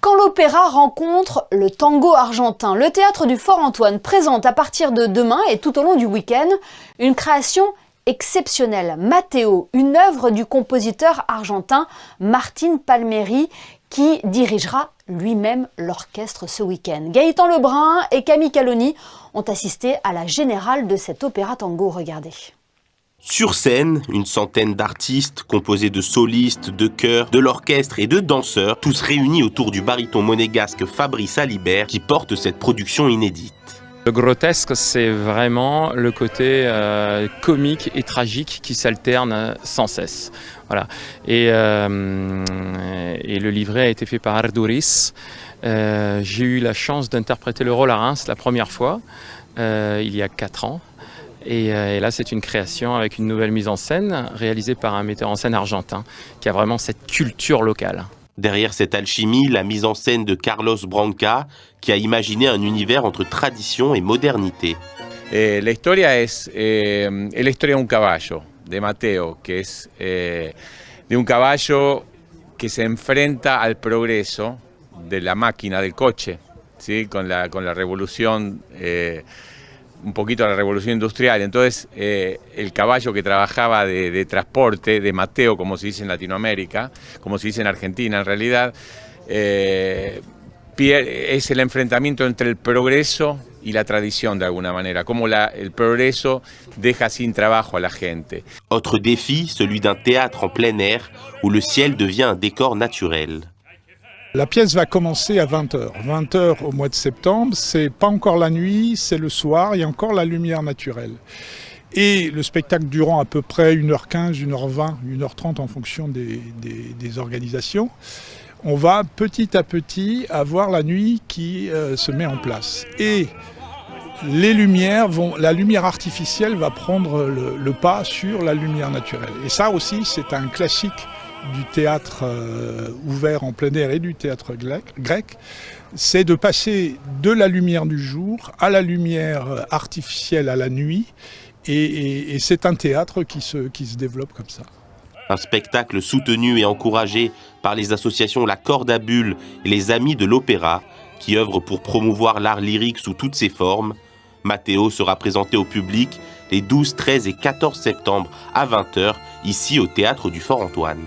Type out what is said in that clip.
Quand l'opéra rencontre le tango argentin, le théâtre du Fort Antoine présente à partir de demain et tout au long du week-end une création exceptionnelle. Matteo, une œuvre du compositeur argentin Martín Palmieri qui dirigera lui-même l'orchestre ce week-end. Gaëtan Lebrun et Camille Caloni ont assisté à la générale de cet opéra tango. Regardez. Sur scène, une centaine d'artistes composés de solistes, de chœurs, de l'orchestre et de danseurs, tous réunis autour du baryton monégasque Fabrice Alibert qui porte cette production inédite. Le grotesque, c'est vraiment le côté comique et tragique qui s'alterne sans cesse. Voilà. Et le livret a été fait par Arduris. J'ai eu la chance d'interpréter le rôle à Reims la première fois, il y a 4 ans. Et là, c'est une création avec une nouvelle mise en scène réalisée par un metteur en scène argentin qui a vraiment cette culture locale. Derrière cette alchimie, la mise en scène de Carlos Branca, qui a imaginé un univers entre tradition et modernité. La historia es la historia de un caballo, de Matteo, que es de un caballo que se enfrenta al progreso de la máquina, del coche, ¿sí? con la revolución, un poquito la revolución industrial. Entonces, el caballo que trabajaba de transporte, de Matteo, como se dice en Latinoamérica, como se dice en Argentina en realidad, es el enfrentamiento entre el progreso y la tradición de alguna manera, como el progreso deja sin trabajo a la gente. Autre défi, celui d'un théâtre en plein air où le ciel devient un décor naturel. La pièce va commencer à 20h. 20h au mois de septembre, c'est pas encore la nuit, c'est le soir, il y a encore la lumière naturelle. Et le spectacle durant à peu près 1h15, 1h20, 1h30 en fonction des organisations. On va petit à petit avoir la nuit qui se met en place. Et les lumières la lumière artificielle va prendre le pas sur la lumière naturelle. Et ça aussi, c'est un classique du théâtre ouvert en plein air et du théâtre grec, c'est de passer de la lumière du jour à la lumière artificielle à la nuit, et c'est un théâtre qui se développe comme ça. Un spectacle soutenu et encouragé par les associations La Corde à Bulles et les Amis de l'Opéra, qui œuvrent pour promouvoir l'art lyrique sous toutes ses formes. Matteo sera présenté au public les 12, 13 et 14 septembre à 20h, ici au Théâtre du Fort Antoine.